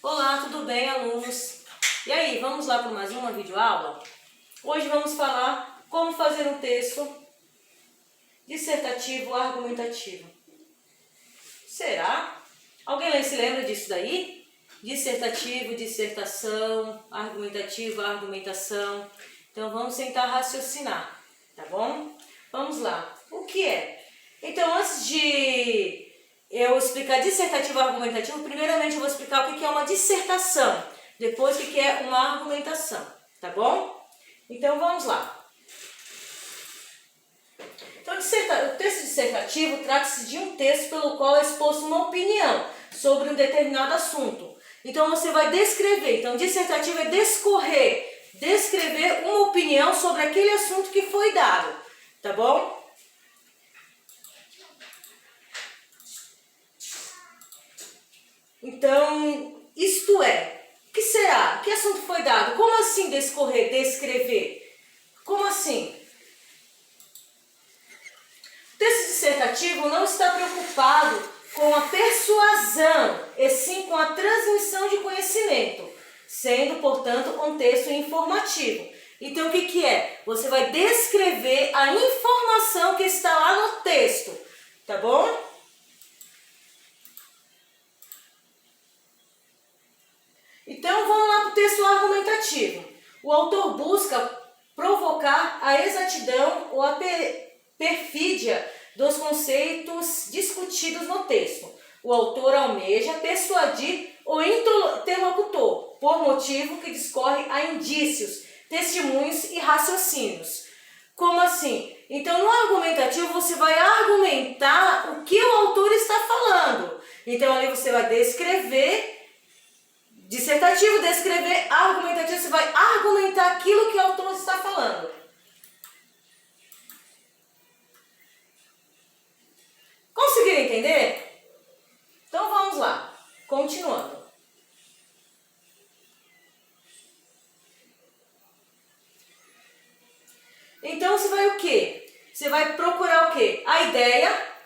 Olá, tudo bem, alunos? E aí, vamos lá para mais uma videoaula? Hoje vamos falar como fazer um texto dissertativo argumentativo. Será? Alguém se lembra disso daí? Dissertativo, dissertação, argumentativo, argumentação. Então vamos tentar raciocinar, tá bom? Vamos lá. O que é? Então, antes de eu explicar dissertativo e argumentativo, primeiramente eu vou explicar o que é uma dissertação, depois o que é uma argumentação, tá bom? Então vamos lá. Então, o texto dissertativo trata-se de um texto pelo qual é exposto uma opinião sobre um determinado assunto. Então você vai descrever, então dissertativo é descrever uma opinião sobre aquele assunto que foi dado, tá bom? Então, isto é, o que será? Que assunto foi dado? Como assim descrever? Como assim? O texto dissertativo não está preocupado com a persuasão, e sim com a transmissão de conhecimento, sendo, portanto, um texto informativo. Então, o que é? Você vai descrever a informação que está lá no texto, tá bom? Então, vamos lá para o texto argumentativo. O autor busca provocar a exatidão ou a perfídia dos conceitos discutidos no texto. O autor almeja persuadir o interlocutor, por motivo que discorre a indícios, testemunhos e raciocínios. Como assim? Então, no argumentativo, você vai argumentar o que o autor está falando. Então, ali você vai descrever. Dissertativo, descrever, argumentativo, você vai argumentar aquilo que o autor está falando. Conseguiram entender? Então vamos lá, continuando. Então você vai o quê? Você vai procurar o quê? A ideia,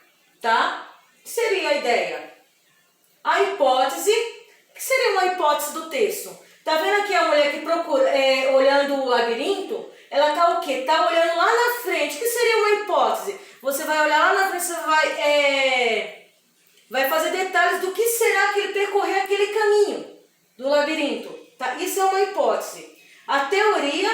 tá? O que seria a ideia? A hipótese. O que seria uma hipótese do texto? Tá vendo aqui a mulher que procura, olhando o labirinto? Ela tá o quê? Tá olhando lá na frente. O que seria uma hipótese? Você vai olhar lá na frente, você vai fazer detalhes do que será que ele percorrer aquele caminho do labirinto. Tá? Isso é uma hipótese. A teoria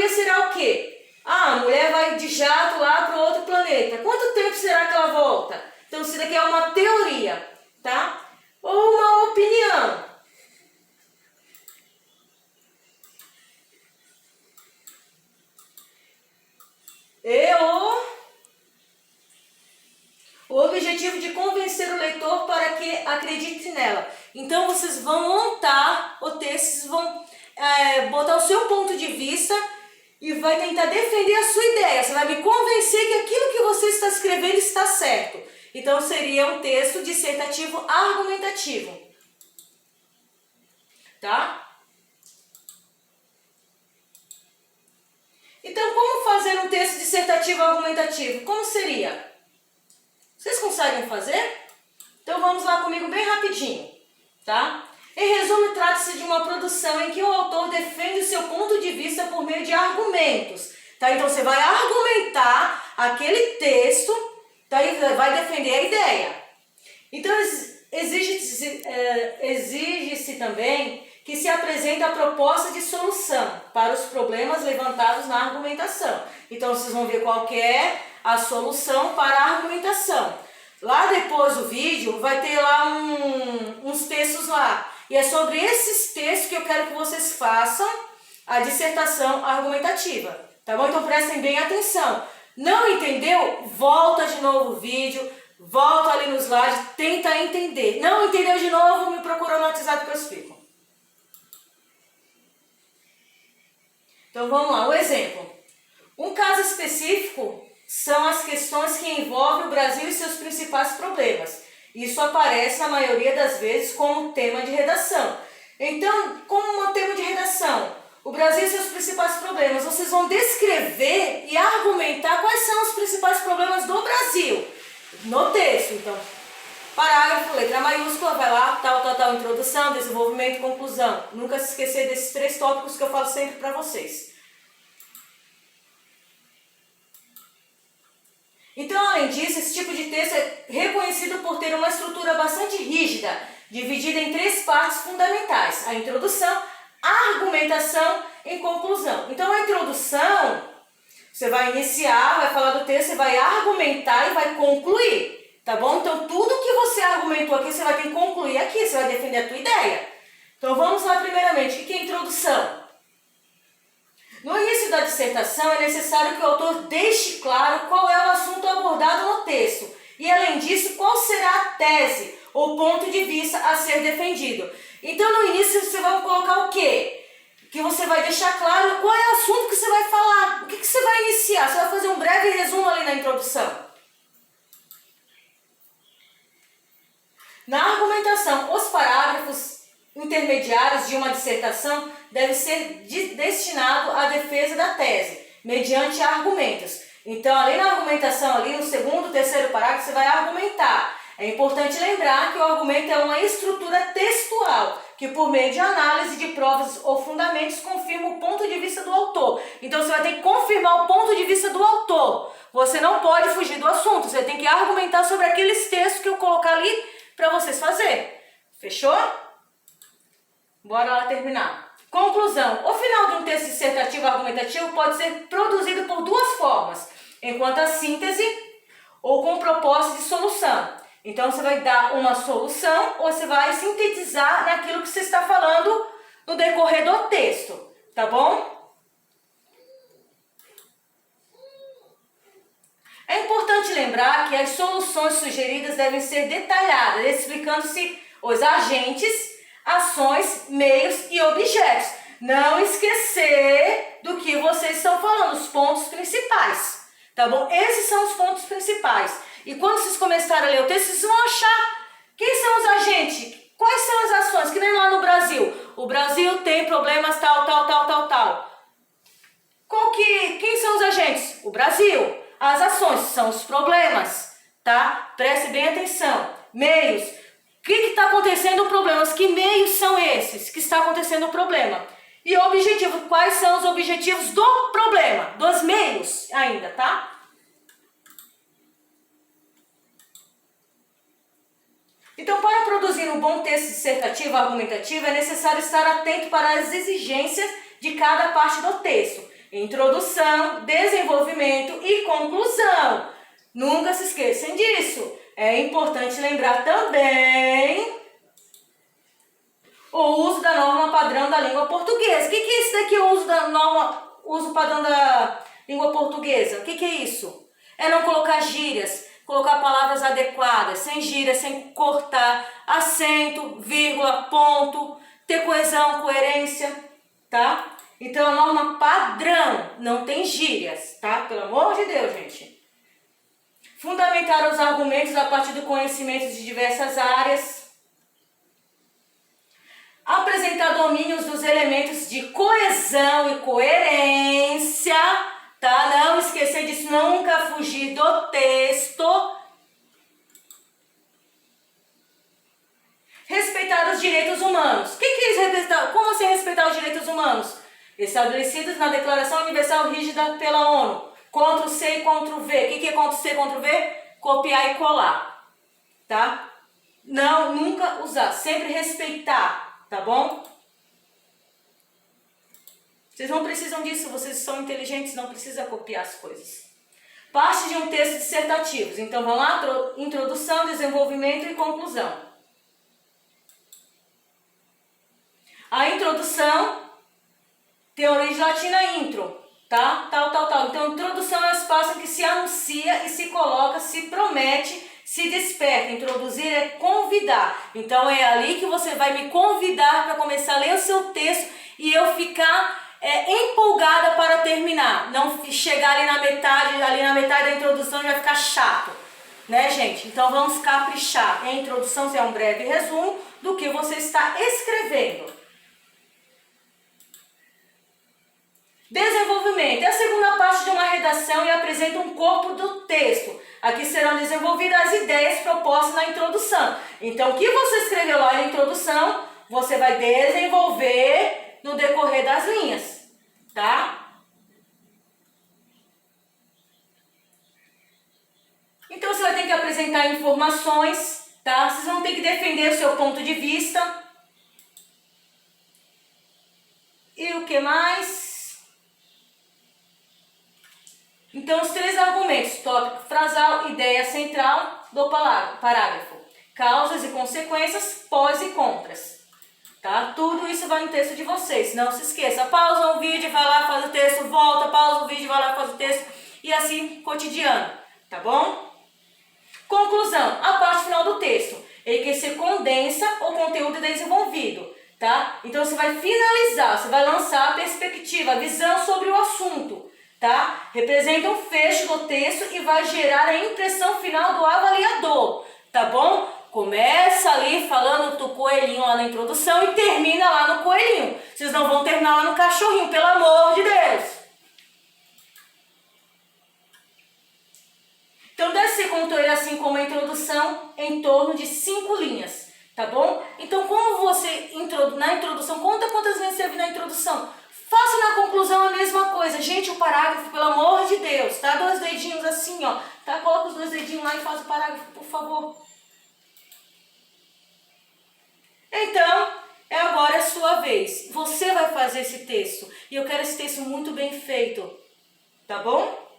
será o quê? Ah, a mulher vai de jato lá para outro planeta. Quanto tempo será que ela volta? Então isso daqui é uma teoria, tá? Ou uma opinião. E o objetivo de convencer o leitor para que acredite nela. Então vocês vão montar o texto, vocês vão botar o seu ponto de vista e vai tentar defender a sua ideia. Você vai me convencer que aquilo que você está escrevendo está certo. Então seria um texto dissertativo argumentativo. Tá? Então, como fazer um texto dissertativo argumentativo? Como seria? Vocês conseguem fazer? Então, vamos lá comigo bem rapidinho, tá? Em resumo, trata-se de uma produção em que o autor defende o seu ponto de vista por meio de argumentos, tá? Então, você vai argumentar aquele texto, tá? E vai defender a ideia. Então, exige-se também que se apresente a proposta de solução para os problemas levantados na argumentação. Então, vocês vão ver qual que é a solução para a argumentação. Lá depois do vídeo, vai ter lá uns textos lá. E é sobre esses textos que eu quero que vocês façam a dissertação argumentativa. Tá bom? Então, prestem bem atenção. Não entendeu? Volta de novo o vídeo. Volta ali no slide, tenta entender. Não entendeu de novo? Me procura no WhatsApp que eu explico. Então vamos lá, um exemplo. Um caso específico são as questões que envolvem o Brasil e seus principais problemas. Isso aparece na maioria das vezes como tema de redação. Então, como um tema de redação, o Brasil e seus principais problemas, vocês vão descrever e argumentar quais são os principais problemas do Brasil no texto. Então, parágrafo, letra maiúscula, vai lá, tal, tal, introdução, desenvolvimento e conclusão. Nunca se esquecer desses 3 tópicos que eu falo sempre para vocês. Então, além disso, esse tipo de texto é reconhecido por ter uma estrutura bastante rígida, dividida em 3 partes fundamentais: a introdução, a argumentação e conclusão. Então, a introdução, você vai iniciar, vai falar do texto, você vai argumentar e vai concluir, tá bom? Então, tudo que você argumentou aqui, você vai ter que concluir aqui, você vai defender a tua ideia. Então, vamos lá primeiramente, o que é introdução? No início da dissertação, é necessário que o autor deixe claro qual é o assunto abordado no texto e, além disso, qual será a tese ou ponto de vista a ser defendido. Então, no início, você vai colocar o quê? Que você vai deixar claro qual é o assunto que você vai falar, o que você vai iniciar. Você vai fazer um breve resumo ali na introdução. Na argumentação, os parágrafos intermediários de uma dissertação devem ser destinados à defesa da tese, mediante argumentos. Então, ali na argumentação, ali no segundo, terceiro parágrafo, você vai argumentar. É importante lembrar que o argumento é uma estrutura textual, que por meio de análise de provas ou fundamentos confirma o ponto de vista do autor. Então, você vai ter que confirmar o ponto de vista do autor. Você não pode fugir do assunto, você tem que argumentar sobre aqueles textos que eu colocar ali para vocês fazerem. Fechou? Bora lá terminar. Conclusão. O final de um texto dissertativo argumentativo pode ser produzido por 2 formas, enquanto a síntese ou com propósito de solução. Então, você vai dar uma solução ou você vai sintetizar naquilo que você está falando no decorrer do texto, tá bom? É importante lembrar que as soluções sugeridas devem ser detalhadas, explicando-se os agentes, ações, meios e objetos. Não esquecer do que vocês estão falando, os pontos principais, tá bom? Esses são os pontos principais. E quando vocês começarem a ler o texto, vocês vão achar quem são os agentes, quais são as ações, que nem lá no Brasil. O Brasil tem problemas tal. Quem são os agentes? O Brasil. As ações são os problemas, tá? Preste bem atenção. Meios. O que está acontecendo o problema? Que meios são esses que está acontecendo o problema? E o objetivo. Quais são os objetivos do problema? Dos meios ainda, tá? Então, para produzir um bom texto dissertativo argumentativo, é necessário estar atento para as exigências de cada parte do texto. Introdução, desenvolvimento e conclusão. Nunca se esqueçam disso. É importante lembrar também o uso da norma padrão da língua portuguesa. O que é isso daqui, o uso da norma, uso padrão da língua portuguesa? O que é isso? É não colocar gírias, colocar palavras adequadas, sem gírias, sem cortar, acento, vírgula, ponto, ter coesão, coerência, tá? Então, a norma padrão não tem gírias, tá? Pelo amor de Deus, gente. Fundamentar os argumentos a partir do conhecimento de diversas áreas. Apresentar domínios dos elementos de coesão e coerência, tá? Não esquecer disso, nunca fugir do texto. Respeitar os direitos humanos. O que é isso, respeitar? Como assim respeitar os direitos humanos? Estabelecidos na Declaração Universal Rígida pela ONU. Ctrl+C e Ctrl+V. O que é Ctrl+C e Ctrl+V? Copiar e colar, tá? Não, nunca usar. Sempre respeitar, tá bom? Vocês não precisam disso, vocês são inteligentes, não precisam copiar as coisas. Parte de um texto dissertativo. Então, vamos lá? Introdução, desenvolvimento e conclusão. A introdução tem origem latina intro, tá? Tal. Então, introdução é o espaço em que se anuncia e se coloca, se promete, se desperta. Introduzir é convidar. Então, é ali que você vai me convidar para começar a ler o seu texto e eu ficar empolgada para terminar. Não chegar ali na metade da introdução já ficar chato, né, gente? Então, vamos caprichar. A introdução é um breve resumo do que você está escrevendo. Desenvolvimento é a segunda parte de uma redação e apresenta um corpo do texto. Aqui serão desenvolvidas as ideias propostas na introdução. Então, o que você escreveu lá na introdução, você vai desenvolver no decorrer das linhas, tá? Então, você vai ter que apresentar informações, tá? Vocês vão ter que defender o seu ponto de vista. E o que mais? Então, os três argumentos, tópico, frasal, ideia central do parágrafo. Causas e consequências, pós e contras. Tá? Tudo isso vai no texto de vocês. Não se esqueça, pausa o vídeo, vai lá, faz o texto, volta, pausa o vídeo, vai lá, faz o texto. E assim, cotidiano. Tá bom? Conclusão, a parte final do texto. Em que se condensa o conteúdo desenvolvido. Tá? Então, você vai finalizar, você vai lançar a perspectiva, a visão sobre o assunto. Tá? Representa um fecho do texto e vai gerar a impressão final do avaliador, tá bom? Começa ali falando do coelhinho lá na introdução e termina lá no coelhinho. Vocês não vão terminar lá no cachorrinho, pelo amor de Deus. Então, deve ser conteúdo assim como a introdução, em torno de 5 linhas, tá bom? Então, como você, na introdução, conta quantas linhas você viu na introdução. Faça na conclusão a mesma coisa. Gente, o parágrafo, pelo amor de Deus, tá? 2 dedinhos assim, ó. Tá? Coloca os 2 dedinhos lá e faz o parágrafo, por favor. Então, agora é a sua vez. Você vai fazer esse texto. E eu quero esse texto muito bem feito. Tá bom?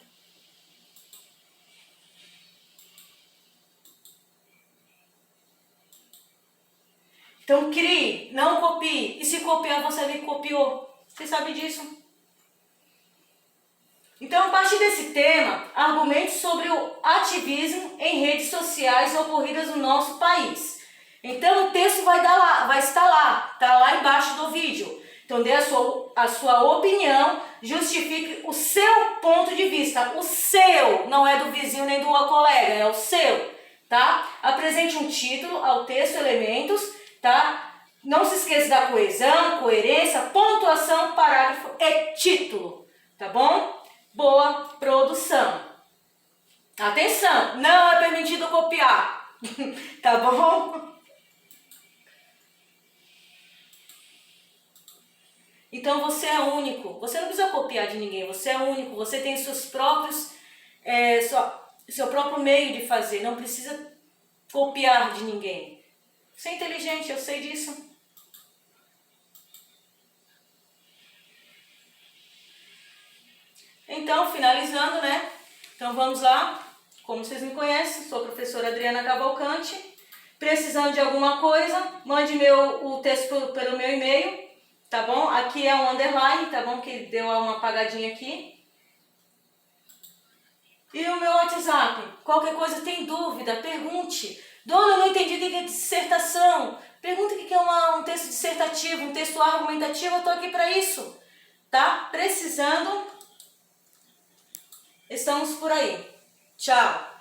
Então, crie, não copie. E se copiar, você vê que copiou. Você sabe disso? Então, a partir desse tema, argumente sobre o ativismo em redes sociais ocorridas no nosso país. Então, o texto vai estar lá, tá lá embaixo do vídeo. Então, dê a sua opinião, justifique o seu ponto de vista. O seu, não é do vizinho nem do colega, é o seu, tá? Apresente um título ao texto, elementos, tá? Não se esqueça da coesão, coerência, pontuação, parágrafo e título, tá bom? Boa produção. Atenção, não é permitido copiar, tá bom? Então você é único, você não precisa copiar de ninguém, você é único, você tem seus próprios, seu próprio meio de fazer, não precisa copiar de ninguém. Você é inteligente, eu sei disso. Então, finalizando, né? Então vamos lá. Como vocês me conhecem, sou a professora Adriana Cavalcante. Precisando de alguma coisa, mande o texto pelo meu e-mail, tá bom? Aqui é um underline, tá bom? Que deu uma apagadinha aqui. E o meu WhatsApp. Qualquer coisa, tem dúvida, pergunte. Dona, eu não entendi o que é dissertação. Pergunta o que é um texto dissertativo, um texto argumentativo, eu tô aqui para isso. Tá? Precisando... Estamos por aí. Tchau!